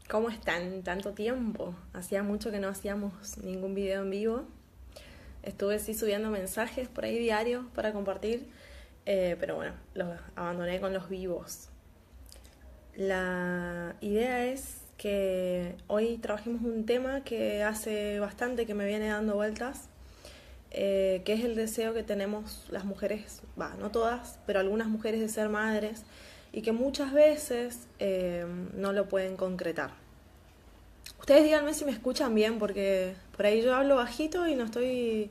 ¿Cómo están? Tanto tiempo. Hacía mucho que no hacíamos ningún video en vivo. Estuve sí subiendo mensajes por ahí diarios para compartir, pero bueno, los abandoné con los vivos. La idea es que hoy trabajemos un tema que hace bastante que me viene dando vueltas, que es el deseo que tenemos las mujeres, no todas, pero algunas mujeres de ser madres y que muchas veces no lo pueden concretar. Ustedes díganme si me escuchan bien, porque por ahí yo hablo bajito y no estoy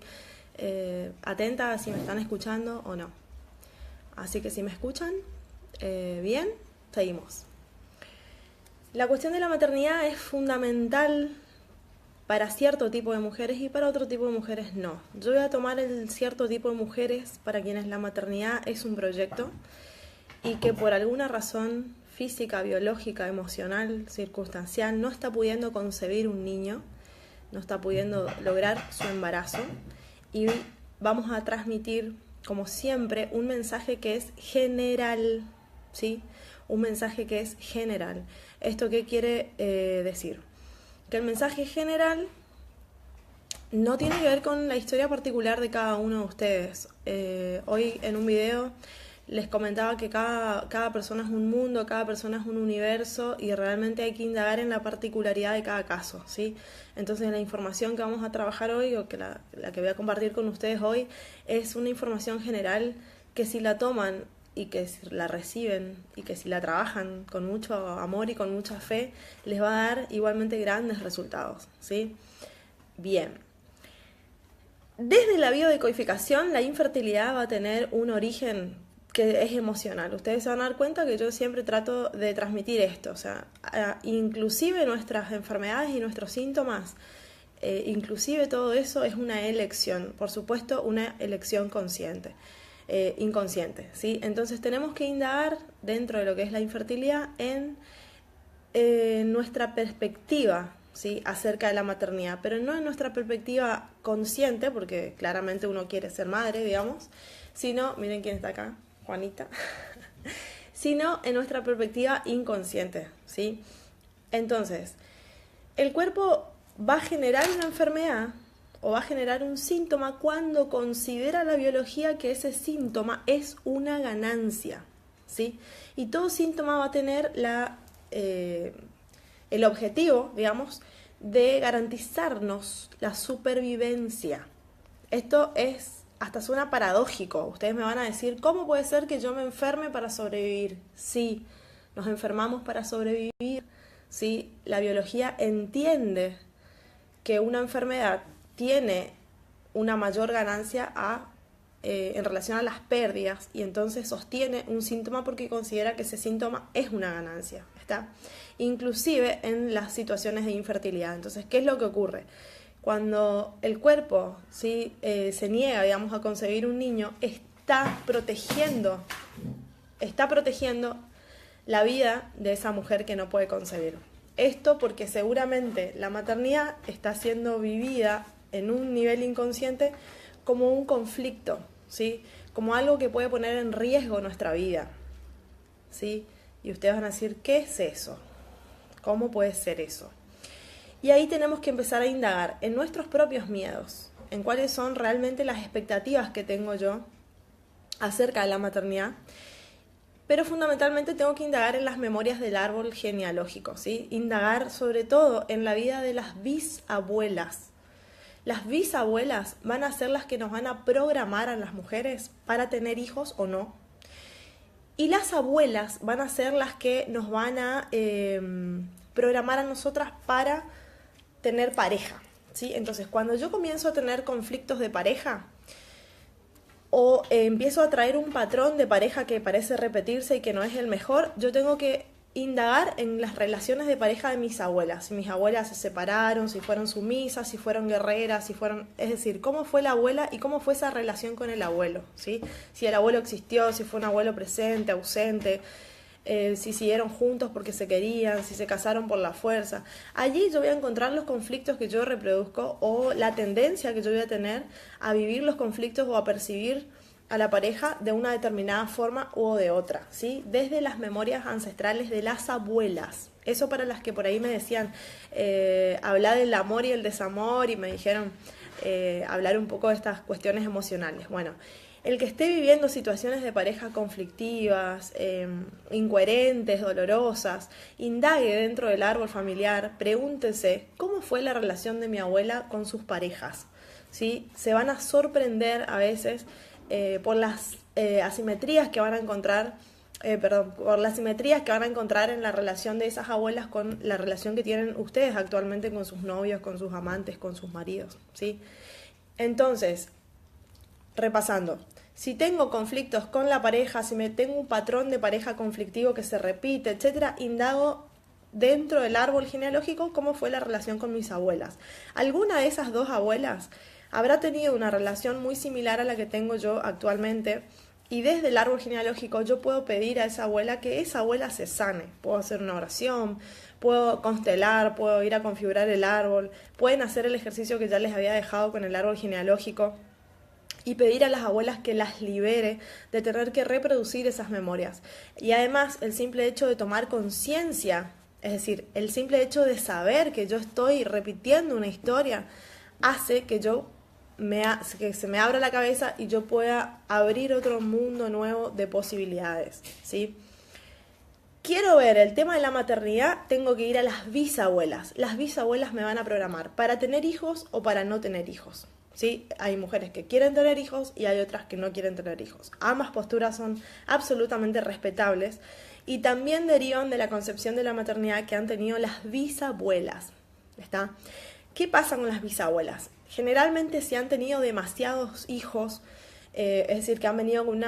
atenta a si me están escuchando o no. Así que si me escuchan bien, seguimos. La cuestión de la maternidad es fundamental para cierto tipo de mujeres y para otro tipo de mujeres no. Yo voy a tomar el cierto tipo de mujeres para quienes la maternidad es un proyecto y que por alguna razón física, biológica, emocional, circunstancial, no está pudiendo concebir un niño, no está pudiendo lograr su embarazo, y vamos a transmitir, como siempre, un mensaje que es general, ¿sí? Un mensaje que es general. ¿Esto qué quiere decir? Que el mensaje general no tiene que ver con la historia particular de cada uno de ustedes. Hoy en un video les comentaba que cada persona es un mundo, cada persona es un universo y realmente hay que indagar en la particularidad de cada caso, ¿sí? Entonces la información que vamos a trabajar hoy, o que la que voy a compartir con ustedes hoy, es una información general que si la toman y que si la reciben y que si la trabajan con mucho amor y con mucha fe, les va a dar igualmente grandes resultados, ¿sí? Bien. Desde la biodecodificación, la infertilidad va a tener un origen que es emocional. Ustedes se van a dar cuenta que yo siempre trato de transmitir esto, o sea, inclusive nuestras enfermedades y nuestros síntomas, inclusive todo eso es una elección, por supuesto una elección consciente, inconsciente, ¿sí? Entonces tenemos que indagar dentro de lo que es la infertilidad en nuestra perspectiva, ¿sí? Acerca de la maternidad, pero no en nuestra perspectiva consciente, porque claramente uno quiere ser madre, digamos, sino, miren quién está acá, Juanita, sino en nuestra perspectiva inconsciente, ¿sí? Entonces, el cuerpo va a generar una enfermedad o va a generar un síntoma cuando considera la biología que ese síntoma es una ganancia, ¿sí? Y todo síntoma va a tener el objetivo, digamos, de garantizarnos la supervivencia. Esto es, hasta suena paradójico. Ustedes me van a decir, ¿cómo puede ser que yo me enferme para sobrevivir? Sí, nos enfermamos para sobrevivir. Sí, la biología entiende que una enfermedad tiene una mayor ganancia en relación a las pérdidas, y entonces sostiene un síntoma porque considera que ese síntoma es una ganancia, ¿está? Inclusive en las situaciones de infertilidad. Entonces, ¿qué es lo que ocurre? Cuando el cuerpo, ¿sí? Se niega, digamos, a concebir un niño, está protegiendo la vida de esa mujer que no puede concebir. Esto porque seguramente la maternidad está siendo vivida en un nivel inconsciente como un conflicto, ¿sí? Como algo que puede poner en riesgo nuestra vida, ¿sí? Y ustedes van a decir, ¿qué es eso? ¿Cómo puede ser eso? Y ahí tenemos que empezar a indagar en nuestros propios miedos, en cuáles son realmente las expectativas que tengo yo acerca de la maternidad. Pero fundamentalmente tengo que indagar en las memorias del árbol genealógico, ¿sí? Indagar sobre todo en la vida de las bisabuelas. Las bisabuelas van a ser las que nos van a programar a las mujeres para tener hijos o no. Y las abuelas van a ser las que nos van a programar a nosotras para tener pareja, ¿sí? Entonces, cuando yo comienzo a tener conflictos de pareja, o empiezo a traer un patrón de pareja que parece repetirse y que no es el mejor, yo tengo que indagar en las relaciones de pareja de mis abuelas. Si mis abuelas se separaron, si fueron sumisas, si fueron guerreras, si fueron... Es decir, cómo fue la abuela y cómo fue esa relación con el abuelo, ¿sí? Si el abuelo existió, si fue un abuelo presente, ausente, si siguieron juntos porque se querían, si se casaron por la fuerza. Allí yo voy a encontrar los conflictos que yo reproduzco o la tendencia que yo voy a tener a vivir los conflictos o a percibir a la pareja de una determinada forma o de otra, ¿sí? Desde las memorias ancestrales de las abuelas. Eso para las que por ahí me decían, hablar del amor y el desamor, y me dijeron hablar un poco de estas cuestiones emocionales. Bueno, el que esté viviendo situaciones de pareja conflictivas, incoherentes, dolorosas, indague dentro del árbol familiar, pregúntese cómo fue la relación de mi abuela con sus parejas, ¿sí? Se van a sorprender a veces por las asimetrías que van a encontrar, por las simetrías que van a encontrar en la relación de esas abuelas con la relación que tienen ustedes actualmente con sus novios, con sus amantes, con sus maridos, ¿sí? Entonces, repasando, si tengo conflictos con la pareja, si me tengo un patrón de pareja conflictivo que se repite, etcétera, indago dentro del árbol genealógico cómo fue la relación con mis abuelas. ¿Alguna de esas dos abuelas habrá tenido una relación muy similar a la que tengo yo actualmente? Y desde el árbol genealógico yo puedo pedir a esa abuela que esa abuela se sane. Puedo hacer una oración, puedo constelar, puedo ir a configurar el árbol, pueden hacer el ejercicio que ya les había dejado con el árbol genealógico y pedir a las abuelas que las libere de tener que reproducir esas memorias. Y además el simple hecho de tomar conciencia, es decir, el simple hecho de saber que yo estoy repitiendo una historia, hace que que se me abra la cabeza y yo pueda abrir otro mundo nuevo de posibilidades, ¿sí? Quiero ver el tema de la maternidad, tengo que ir a las bisabuelas. Las bisabuelas me van a programar para tener hijos o para no tener hijos, ¿sí? Hay mujeres que quieren tener hijos y hay otras que no quieren tener hijos. Ambas posturas son absolutamente respetables y también derivan de la concepción de la maternidad que han tenido las bisabuelas, ¿está? ¿Qué pasa con las bisabuelas? Generalmente si han tenido demasiados hijos, es decir, que han venido con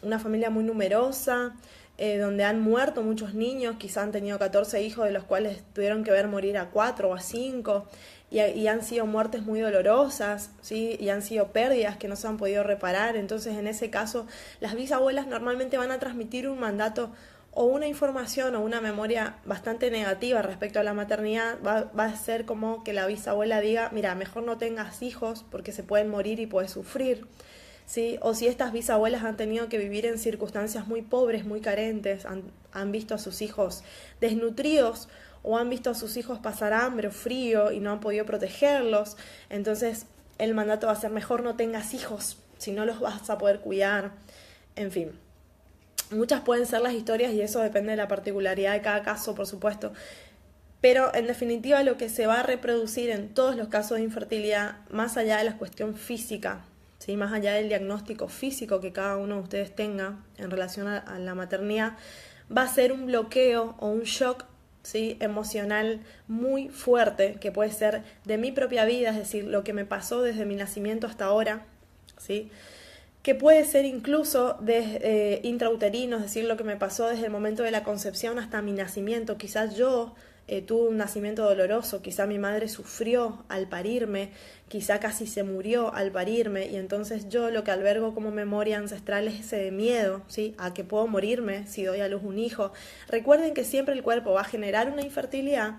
una familia muy numerosa, donde han muerto muchos niños, quizá han tenido 14 hijos de los cuales tuvieron que ver morir a 4 o a 5, y han sido muertes muy dolorosas, ¿sí? Y han sido pérdidas que no se han podido reparar. Entonces en ese caso las bisabuelas normalmente van a transmitir un mandato o una información o una memoria bastante negativa respecto a la maternidad. Va a ser como que la bisabuela diga, mira, mejor no tengas hijos porque se pueden morir y puedes sufrir, ¿sí? O si estas bisabuelas han tenido que vivir en circunstancias muy pobres, muy carentes, han visto a sus hijos desnutridos o han visto a sus hijos pasar hambre o frío y no han podido protegerlos, entonces el mandato va a ser mejor no tengas hijos, si no los vas a poder cuidar, en fin. Muchas pueden ser las historias y eso depende de la particularidad de cada caso, por supuesto. Pero en definitiva lo que se va a reproducir en todos los casos de infertilidad, más allá de la cuestión física, ¿sí? Más allá del diagnóstico físico que cada uno de ustedes tenga en relación a la maternidad, va a ser un bloqueo o un shock, ¿sí? Emocional muy fuerte, que puede ser de mi propia vida, es decir, lo que me pasó desde mi nacimiento hasta ahora, ¿sí? Que puede ser incluso intrauterino, es decir, lo que me pasó desde el momento de la concepción hasta mi nacimiento. Quizás yo tuve un nacimiento doloroso, quizá mi madre sufrió al parirme, quizá casi se murió al parirme, y entonces yo lo que albergo como memoria ancestral es ese miedo, ¿sí? A que puedo morirme si doy a luz un hijo. Recuerden que siempre el cuerpo va a generar una infertilidad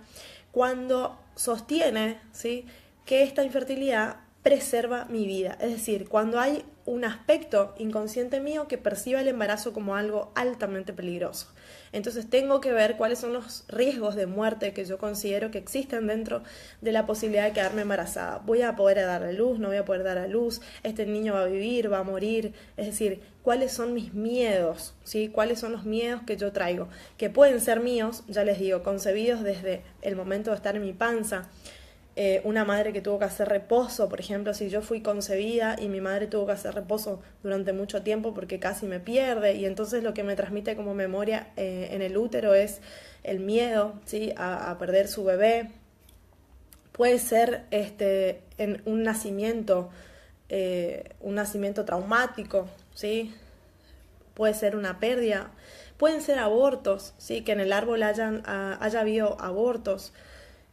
cuando sostiene, ¿sí? Que esta infertilidad preserva mi vida, es decir, cuando hay un aspecto inconsciente mío que perciba el embarazo como algo altamente peligroso. Entonces tengo que ver cuáles son los riesgos de muerte que yo considero que existen dentro de la posibilidad de quedarme embarazada. ¿Voy a poder dar a luz? ¿No voy a poder dar a luz? ¿Este niño va a vivir? ¿Va a morir? Es decir, ¿cuáles son mis miedos? ¿Sí? ¿Cuáles son los miedos que yo traigo? Que pueden ser míos, ya les digo, concebidos desde el momento de estar en mi panza. Una madre que tuvo que hacer reposo, por ejemplo, si yo fui concebida y mi madre tuvo que hacer reposo durante mucho tiempo porque casi me pierde, y entonces lo que me transmite como memoria en el útero es el miedo, ¿sí? a perder su bebé. Puede ser en un nacimiento traumático, ¿sí? Puede ser una pérdida, pueden ser abortos, ¿sí? Que en el árbol haya habido abortos,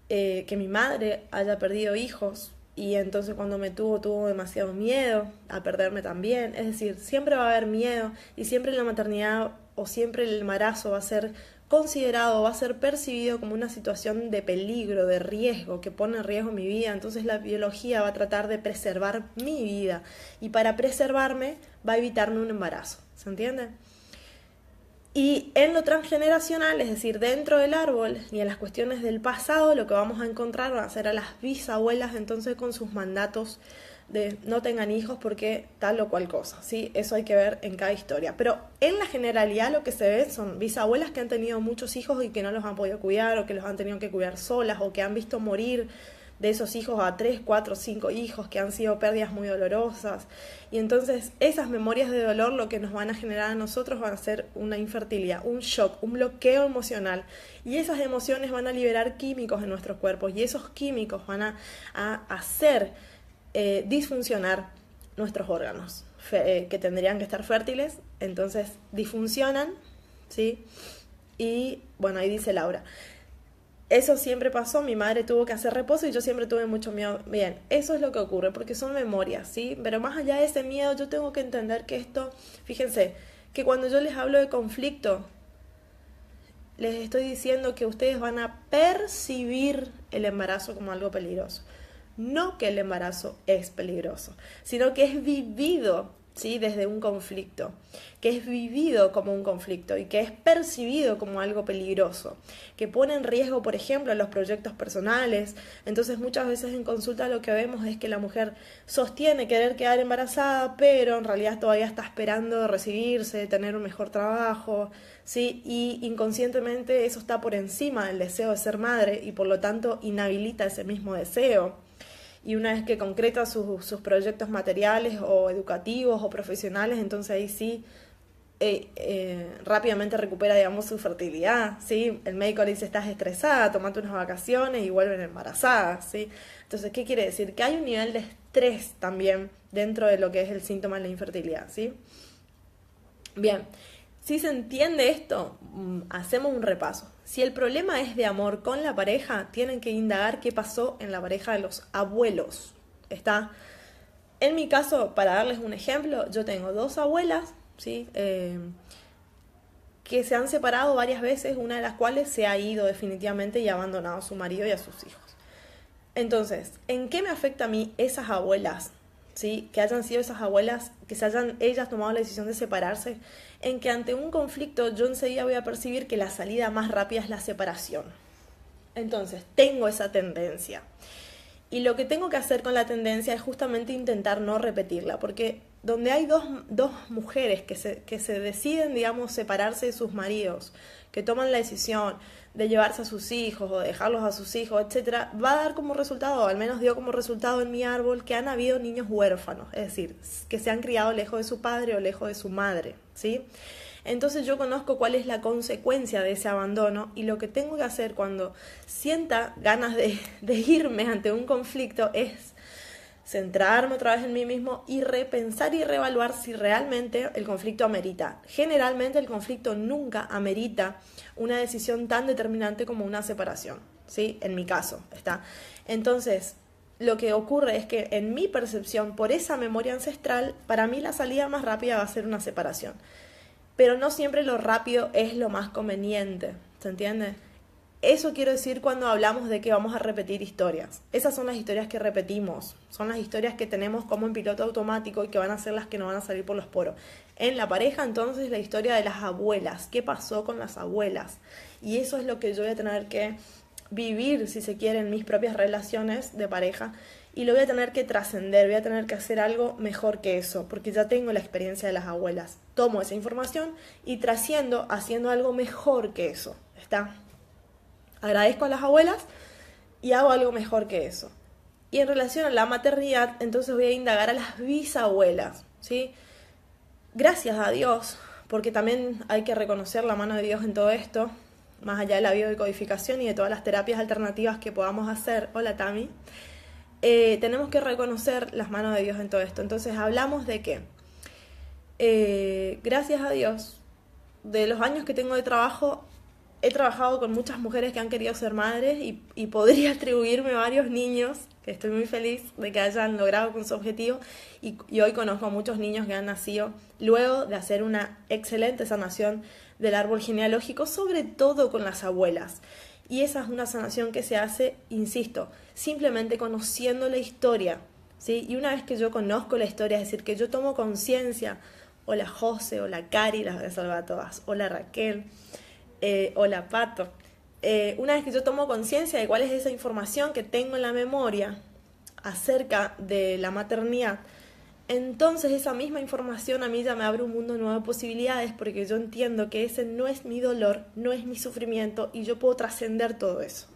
que mi madre haya perdido hijos y entonces cuando me tuvo demasiado miedo a perderme también. Es decir, siempre va a haber miedo y siempre la maternidad o siempre el embarazo va a ser considerado, va a ser percibido como una situación de peligro, de riesgo, que pone en riesgo mi vida. Entonces la biología va a tratar de preservar mi vida y para preservarme va a evitarme un embarazo, ¿se entiende? Y en lo transgeneracional, es decir, dentro del árbol y en las cuestiones del pasado, lo que vamos a encontrar van a ser a las bisabuelas entonces con sus mandatos de no tengan hijos porque tal o cual cosa, ¿sí? Eso hay que ver en cada historia. Pero en la generalidad lo que se ve son bisabuelas que han tenido muchos hijos y que no los han podido cuidar o que los han tenido que cuidar solas o que han visto morir de esos hijos a 3, 4, 5 hijos que han sido pérdidas muy dolorosas. Y entonces esas memorias de dolor lo que nos van a generar a nosotros van a ser una infertilidad, un shock, un bloqueo emocional. Y esas emociones van a liberar químicos en nuestros cuerpos y esos químicos van a hacer disfuncionar nuestros órganos que tendrían que estar fértiles. Entonces disfuncionan, ¿sí? Y bueno, ahí dice Laura. Eso siempre pasó, mi madre tuvo que hacer reposo y yo siempre tuve mucho miedo. Bien, eso es lo que ocurre, porque son memorias, ¿sí? Pero más allá de ese miedo, yo tengo que entender que esto, fíjense, que cuando yo les hablo de conflicto, les estoy diciendo que ustedes van a percibir el embarazo como algo peligroso. No que el embarazo es peligroso, sino que es vivido, ¿sí? Desde un conflicto, que es vivido como un conflicto y que es percibido como algo peligroso, que pone en riesgo, por ejemplo, los proyectos personales. Entonces muchas veces en consulta lo que vemos es que la mujer sostiene querer quedar embarazada, pero en realidad todavía está esperando recibirse, tener un mejor trabajo, ¿sí? Y inconscientemente eso está por encima del deseo de ser madre y por lo tanto inhabilita ese mismo deseo. Y una vez que concreta sus proyectos materiales o educativos o profesionales, entonces ahí sí rápidamente recupera, digamos, su fertilidad, ¿sí? El médico le dice, estás estresada, tomate unas vacaciones y vuelven embarazadas, ¿sí? Entonces, ¿qué quiere decir? Que hay un nivel de estrés también dentro de lo que es el síntoma de la infertilidad, ¿sí? Bien, si se entiende esto, hacemos un repaso. Si el problema es de amor con la pareja, tienen que indagar qué pasó en la pareja de los abuelos. ¿Está? En mi caso, para darles un ejemplo, yo tengo 2 abuelas, ¿sí? Que se han separado varias veces, una de las cuales se ha ido definitivamente y ha abandonado a su marido y a sus hijos. Entonces, ¿en qué me afecta a mí esas abuelas? ¿Sí? Que hayan sido esas abuelas, que se hayan ellas tomado la decisión de separarse, en que ante un conflicto yo enseguida voy a percibir que la salida más rápida es la separación. Entonces, tengo esa tendencia. Y lo que tengo que hacer con la tendencia es justamente intentar no repetirla, porque donde hay dos mujeres que se deciden, digamos, separarse de sus maridos, que toman la decisión de llevarse a sus hijos o dejarlos a sus hijos, etcétera, va a dar como resultado, o al menos dio como resultado en mi árbol, que han habido niños huérfanos, es decir, que se han criado lejos de su padre o lejos de su madre, ¿sí? Entonces yo conozco cuál es la consecuencia de ese abandono y lo que tengo que hacer cuando sienta ganas de irme ante un conflicto es centrarme otra vez en mí mismo y repensar y reevaluar si realmente el conflicto amerita. Generalmente el conflicto nunca amerita una decisión tan determinante como una separación, ¿sí? En mi caso, ¿está? Entonces, lo que ocurre es que en mi percepción, por esa memoria ancestral, para mí la salida más rápida va a ser una separación. Pero no siempre lo rápido es lo más conveniente, ¿se entiende? Eso quiero decir cuando hablamos de que vamos a repetir historias. Esas son las historias que repetimos, son las historias que tenemos como en piloto automático y que van a ser las que nos van a salir por los poros. En la pareja, entonces, la historia de las abuelas, qué pasó con las abuelas. Y eso es lo que yo voy a tener que vivir, si se quiere, en mis propias relaciones de pareja. Y lo voy a tener que trascender, voy a tener que hacer algo mejor que eso, porque ya tengo la experiencia de las abuelas. Tomo esa información y trasciendo haciendo algo mejor que eso, ¿está? Agradezco a las abuelas y hago algo mejor que eso. Y en relación a la maternidad, entonces voy a indagar a las bisabuelas, ¿sí? Gracias a Dios, porque también hay que reconocer la mano de Dios en todo esto, más allá de la biodecodificación y de todas las terapias alternativas que podamos hacer. Hola, Tami. Tenemos que reconocer las manos de Dios en todo esto. Entonces hablamos de que, gracias a Dios, de los años que tengo de trabajo, he trabajado con muchas mujeres que han querido ser madres y podría atribuirme varios niños, que estoy muy feliz de que hayan logrado con su objetivo, y hoy conozco a muchos niños que han nacido luego de hacer una excelente sanación del árbol genealógico, sobre todo con las abuelas. Y esa es una sanación que se hace, insisto, simplemente conociendo la historia, ¿sí? Y una vez que yo conozco la historia, es decir, que yo tomo conciencia, hola José, hola Cari, las voy a salvar a todas, hola Raquel, hola Pato. Una vez que yo tomo conciencia de cuál es esa información que tengo en la memoria acerca de la maternidad, entonces esa misma información a mí ya me abre un mundo nuevo de posibilidades, porque yo entiendo que ese no es mi dolor, no es mi sufrimiento, y yo puedo trascender todo eso,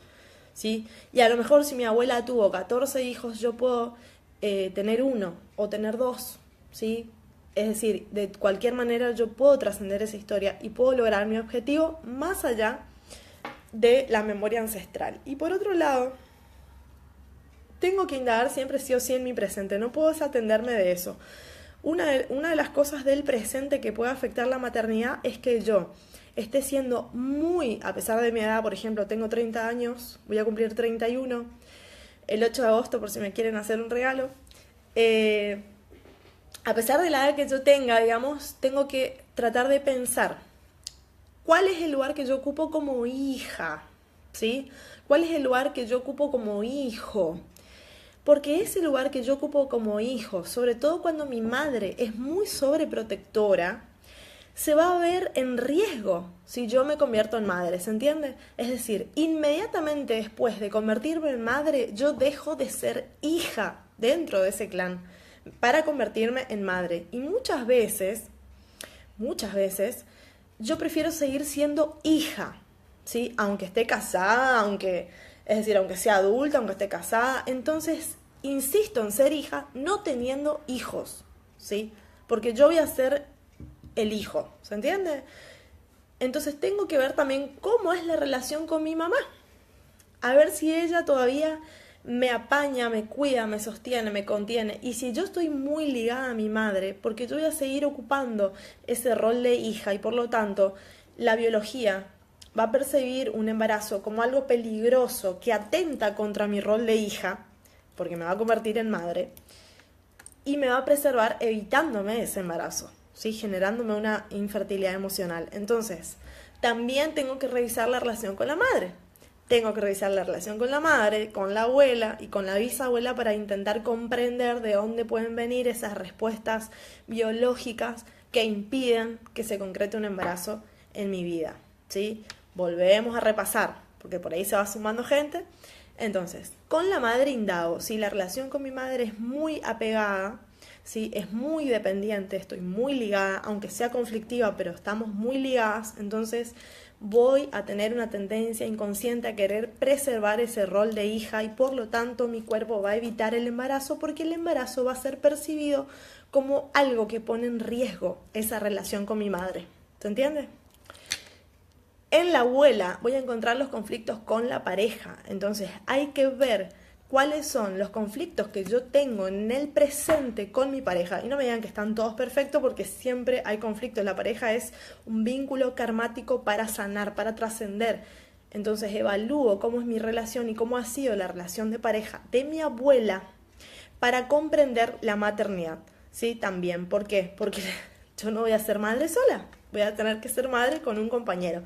¿sí? Y a lo mejor si mi abuela tuvo 14 hijos, yo puedo tener uno o tener dos, ¿sí? Es decir, de cualquier manera yo puedo trascender esa historia y puedo lograr mi objetivo más allá de la memoria ancestral. Y por otro lado, tengo que indagar siempre sí o sí en mi presente, no puedo desatenderme de eso. Una de las cosas del presente que puede afectar la maternidad es que yo esté siendo muy, a pesar de mi edad, por ejemplo, tengo 30 años, voy a cumplir 31, el 8 de agosto por si me quieren hacer un regalo. A pesar de la edad que yo tenga, digamos, tengo que tratar de pensar cuál es el lugar que yo ocupo como hija, ¿sí? ¿Cuál es el lugar que yo ocupo como hijo? Porque ese lugar que yo ocupo como hijo, sobre todo cuando mi madre es muy sobreprotectora, se va a ver en riesgo si yo me convierto en madre, ¿se entiende? Es decir, inmediatamente después de convertirme en madre, yo dejo de ser hija dentro de ese clan para convertirme en madre. Y muchas veces, yo prefiero seguir siendo hija, ¿sí? Aunque esté casada, es decir, aunque sea adulta, aunque esté casada. Entonces, insisto en ser hija no teniendo hijos, ¿sí? Porque yo voy a ser el hijo, ¿se entiende? Entonces tengo que ver también cómo es la relación con mi mamá. A ver si ella todavía me apaña, me cuida, me sostiene, me contiene. Y si yo estoy muy ligada a mi madre, porque yo voy a seguir ocupando ese rol de hija y por lo tanto la biología va a percibir un embarazo como algo peligroso que atenta contra mi rol de hija, porque me va a convertir en madre, y me va a preservar evitándome ese embarazo, ¿sí? Generándome una infertilidad emocional. Entonces, también tengo que revisar la relación con la madre. Tengo que revisar la relación con la madre, con la abuela y con la bisabuela para intentar comprender de dónde pueden venir esas respuestas biológicas que impiden que se concrete un embarazo en mi vida, ¿sí? Volvemos a repasar, porque por ahí se va sumando gente. Entonces, con la madre indago, si la relación con mi madre es muy apegada, ¿sí? Es muy dependiente, estoy muy ligada, aunque sea conflictiva, pero estamos muy ligadas, entonces voy a tener una tendencia inconsciente a querer preservar ese rol de hija y por lo tanto mi cuerpo va a evitar el embarazo porque el embarazo va a ser percibido como algo que pone en riesgo esa relación con mi madre. ¿Se entiende? En la abuela voy a encontrar los conflictos con la pareja, entonces hay que ver cuáles son los conflictos que yo tengo en el presente con mi pareja. Y no me digan que están todos perfectos porque siempre hay conflictos. La pareja es un vínculo karmático para sanar, para trascender. Entonces evalúo cómo es mi relación y cómo ha sido la relación de pareja de mi abuela para comprender la maternidad. ¿Sí? También. ¿Por qué? Porque yo no voy a ser madre sola. Voy a tener que ser madre con un compañero.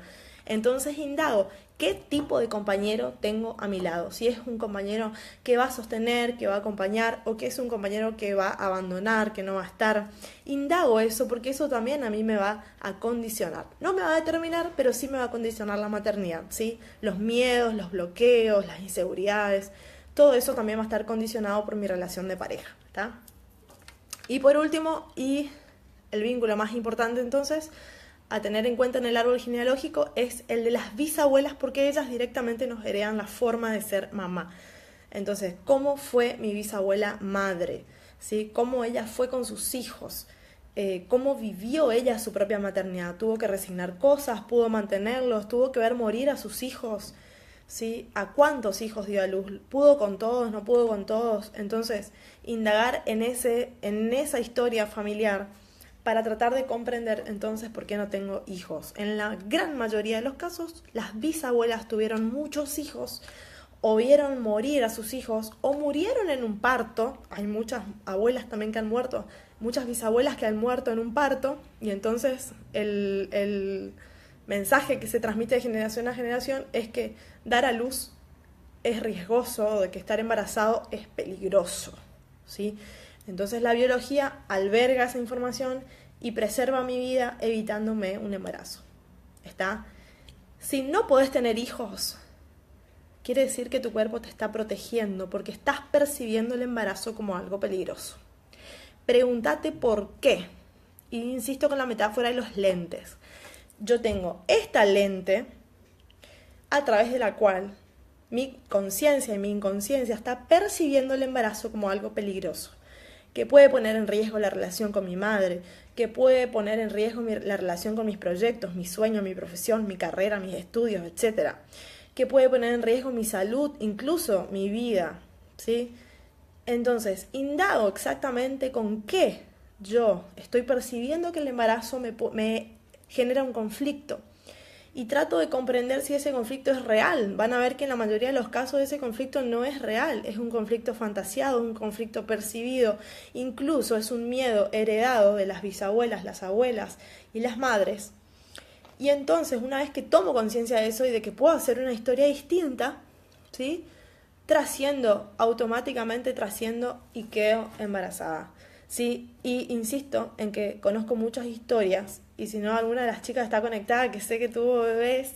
Entonces indago, ¿qué tipo de compañero tengo a mi lado? Si es un compañero que va a sostener, que va a acompañar, o que es un compañero que va a abandonar, que no va a estar. Indago eso porque eso también a mí me va a condicionar. No me va a determinar, pero sí me va a condicionar la maternidad, ¿sí? Los miedos, los bloqueos, las inseguridades, todo eso también va a estar condicionado por mi relación de pareja, ¿está? Y por último, y el vínculo más importante entonces a tener en cuenta en el árbol genealógico es el de las bisabuelas, porque ellas directamente nos heredan la forma de ser mamá. Entonces, ¿cómo fue mi bisabuela madre? ¿Sí? ¿Cómo ella fue con sus hijos? ¿Cómo vivió ella su propia maternidad? ¿Tuvo que resignar cosas? ¿Pudo mantenerlos? ¿Tuvo que ver morir a sus hijos? ¿Sí? ¿A cuántos hijos dio a luz? ¿Pudo con todos? ¿No pudo con todos? Entonces, indagar en esa historia familiar para tratar de comprender entonces por qué no tengo hijos. En la gran mayoría de los casos, las bisabuelas tuvieron muchos hijos, o vieron morir a sus hijos, o murieron en un parto. Hay muchas abuelas también que han muerto, muchas bisabuelas que han muerto en un parto, y entonces mensaje que se transmite de generación a generación es que dar a luz es riesgoso, de que estar embarazado es peligroso, ¿sí? Entonces la biología alberga esa información y preserva mi vida evitándome un embarazo. ¿Está? Si no podés tener hijos, quiere decir que tu cuerpo te está protegiendo porque estás percibiendo el embarazo como algo peligroso. Pregúntate por qué. Y insisto con la metáfora de los lentes. Yo tengo esta lente a través de la cual mi conciencia y mi inconsciencia está percibiendo el embarazo como algo peligroso, que puede poner en riesgo la relación con mi madre, que puede poner en riesgo la relación con mis proyectos, mi sueño, mi profesión, mi carrera, mis estudios, etc. Que puede poner en riesgo mi salud, incluso mi vida, ¿sí? Entonces, indago exactamente con qué yo estoy percibiendo que el embarazo me genera un conflicto. Y trato de comprender si ese conflicto es real. Van a ver que en la mayoría de los casos ese conflicto no es real, es un conflicto fantasiado, un conflicto percibido, incluso es un miedo heredado de las bisabuelas, las abuelas y las madres. Y entonces, una vez que tomo conciencia de eso y de que puedo hacer una historia distinta, ¿sí? Automáticamente trasciendo y quedo embarazada. Sí, y insisto en que conozco muchas historias, y si no alguna de las chicas está conectada, que sé que tuvo bebés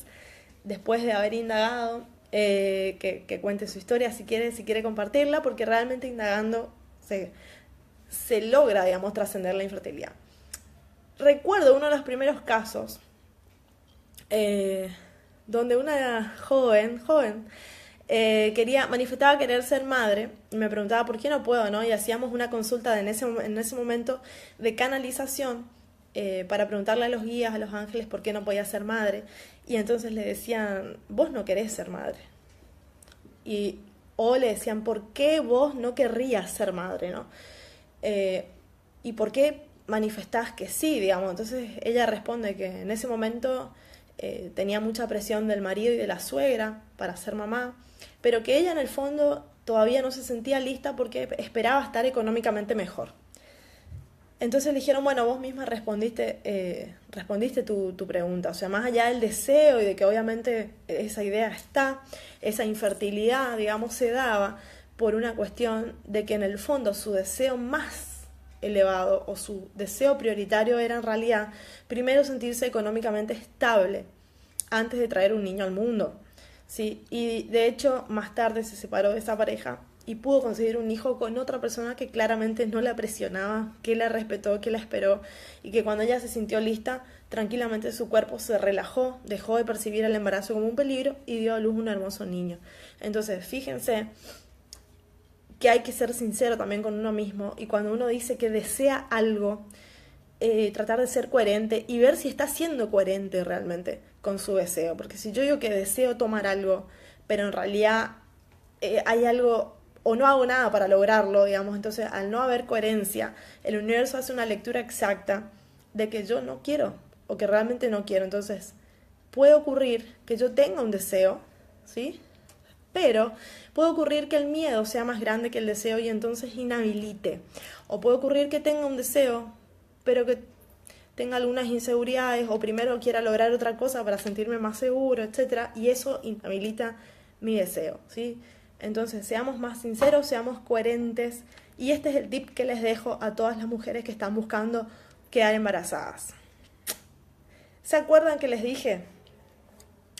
después de haber indagado, que cuente su historia si quiere compartirla, porque realmente indagando se logra, digamos, trascender la infertilidad. Recuerdo uno de los primeros casos donde una joven, manifestaba querer ser madre y me preguntaba por qué no puedo, ¿no? Y hacíamos una consulta en ese momento de canalización para preguntarle a los guías, a los ángeles, por qué no podía ser madre. Y entonces le decían, vos no querés ser madre. O le decían, ¿por qué vos no querrías ser madre, ¿no? ¿Y por qué manifestás que sí, digamos? Entonces ella responde que en ese momento tenía mucha presión del marido y de la suegra para ser mamá, pero que ella en el fondo todavía no se sentía lista porque esperaba estar económicamente mejor. Entonces le dijeron, bueno, vos misma respondiste tu pregunta, o sea, más allá del deseo y de que obviamente esa idea está, esa infertilidad, digamos, se daba por una cuestión de que en el fondo su deseo más elevado o su deseo prioritario era en realidad primero sentirse económicamente estable antes de traer un niño al mundo, ¿sí? Y de hecho más tarde se separó de esa pareja y pudo conseguir un hijo con otra persona que claramente no la presionaba, que la respetó, que la esperó, y que cuando ella se sintió lista, tranquilamente su cuerpo se relajó, dejó de percibir el embarazo como un peligro y dio a luz un hermoso niño. Entonces, fíjense que hay que ser sincero también con uno mismo, y cuando uno dice que desea algo, tratar de ser coherente y ver si está siendo coherente realmente con su deseo. Porque si yo digo que deseo tomar algo, pero en realidad hay algo o no hago nada para lograrlo, digamos, entonces al no haber coherencia, el universo hace una lectura exacta de que yo no quiero o que realmente no quiero. Entonces puede ocurrir que yo tenga un deseo, ¿sí? Pero puede ocurrir que el miedo sea más grande que el deseo y entonces inhabilite. O puede ocurrir que tenga un deseo, pero que tenga algunas inseguridades, o primero quiera lograr otra cosa para sentirme más seguro, etc. Y eso inhabilita mi deseo, ¿sí? Entonces, seamos más sinceros, seamos coherentes. Y este es el tip que les dejo a todas las mujeres que están buscando quedar embarazadas. ¿Se acuerdan que les dije?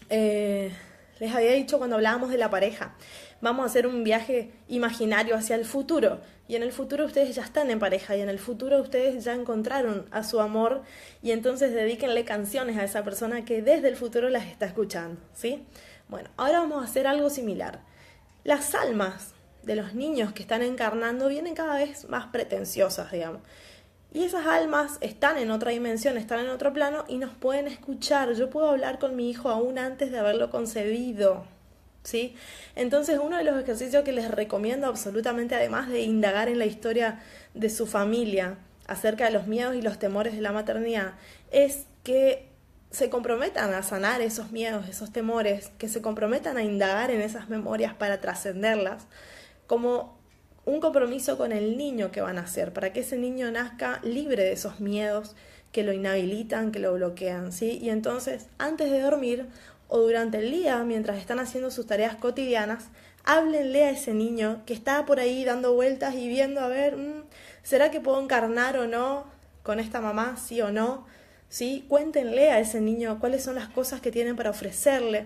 Les había dicho cuando hablábamos de la pareja, vamos a hacer un viaje imaginario hacia el futuro, y en el futuro ustedes ya están en pareja, y en el futuro ustedes ya encontraron a su amor, y entonces dedíquenle canciones a esa persona que desde el futuro las está escuchando, ¿sí? Bueno, ahora vamos a hacer algo similar. Las almas de los niños que están encarnando vienen cada vez más pretenciosas, digamos. Y esas almas están en otra dimensión, están en otro plano y nos pueden escuchar. Yo puedo hablar con mi hijo aún antes de haberlo concebido, ¿sí? Entonces, uno de los ejercicios que les recomiendo absolutamente, además de indagar en la historia de su familia acerca de los miedos y los temores de la maternidad, es que se comprometan a sanar esos miedos, esos temores, que se comprometan a indagar en esas memorias para trascenderlas, como un compromiso con el niño que van a hacer, para que ese niño nazca libre de esos miedos que lo inhabilitan, que lo bloquean, ¿sí? Y entonces, antes de dormir o durante el día, mientras están haciendo sus tareas cotidianas, háblenle a ese niño que está por ahí dando vueltas y viendo, a ver, ¿será que puedo encarnar o no con esta mamá, sí o no? ¿Sí? Cuéntenle a ese niño cuáles son las cosas que tienen para ofrecerle,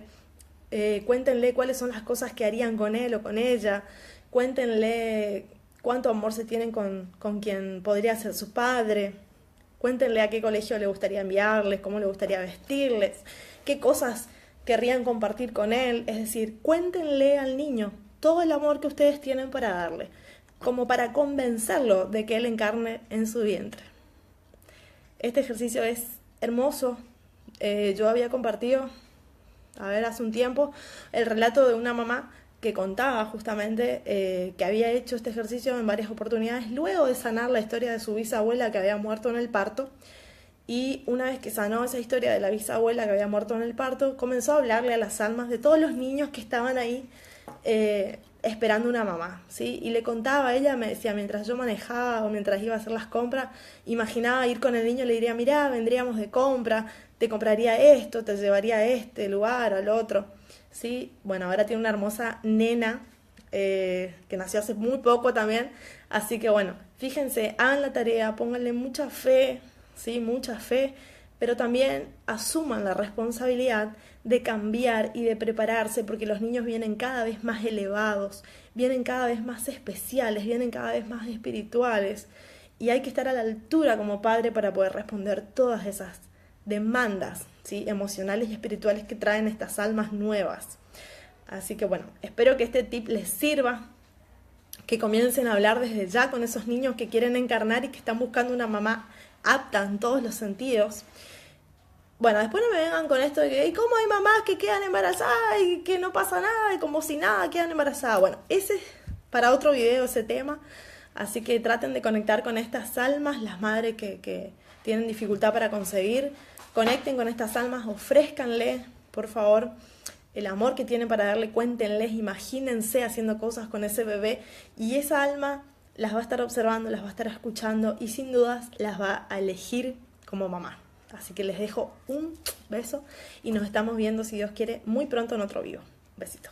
cuéntenle cuáles son las cosas que harían con él o con ella, cuéntenle cuánto amor se tienen con quien podría ser su padre, cuéntenle a qué colegio le gustaría enviarles, cómo le gustaría vestirles, qué cosas querrían compartir con él. Es decir, cuéntenle al niño todo el amor que ustedes tienen para darle, como para convencerlo de que él encarne en su vientre. Este ejercicio es hermoso. Yo había compartido, hace un tiempo, el relato de una mamá que contaba justamente que había hecho este ejercicio en varias oportunidades luego de sanar la historia de su bisabuela que había muerto en el parto. Y una vez que sanó esa historia de la bisabuela que había muerto en el parto, comenzó a hablarle a las almas de todos los niños que estaban ahí esperando una mamá, ¿sí? Y le contaba, ella me decía, mientras yo manejaba o mientras iba a hacer las compras, imaginaba ir con el niño y le diría, mirá, vendríamos de compra, te compraría esto, te llevaría a este lugar, al otro, ¿sí? Bueno, ahora tiene una hermosa nena que nació hace muy poco también, así que bueno, fíjense, hagan la tarea, pónganle mucha fe, ¿sí? Mucha fe, pero también asuman la responsabilidad de cambiar y de prepararse, porque los niños vienen cada vez más elevados, vienen cada vez más especiales, vienen cada vez más espirituales, y hay que estar a la altura como padre para poder responder todas esas demandas, ¿sí? Emocionales y espirituales que traen estas almas nuevas. Así que bueno, espero que este tip les sirva, que comiencen a hablar desde ya con esos niños que quieren encarnar y que están buscando una mamá apta en todos los sentidos. Bueno, después no me vengan con esto de que ¿y cómo hay mamás que quedan embarazadas y que no pasa nada y como si nada quedan embarazadas? Bueno, ese es para otro video ese tema, así que traten de conectar con estas almas, las madres que tienen dificultad para concebir, conecten con estas almas, ofrézcanle, por favor, el amor que tienen para darle, cuéntenles, imagínense haciendo cosas con ese bebé y esa alma las va a estar observando, las va a estar escuchando y sin dudas las va a elegir como mamá. Así que les dejo un beso y nos estamos viendo, si Dios quiere, muy pronto en otro video. Besito.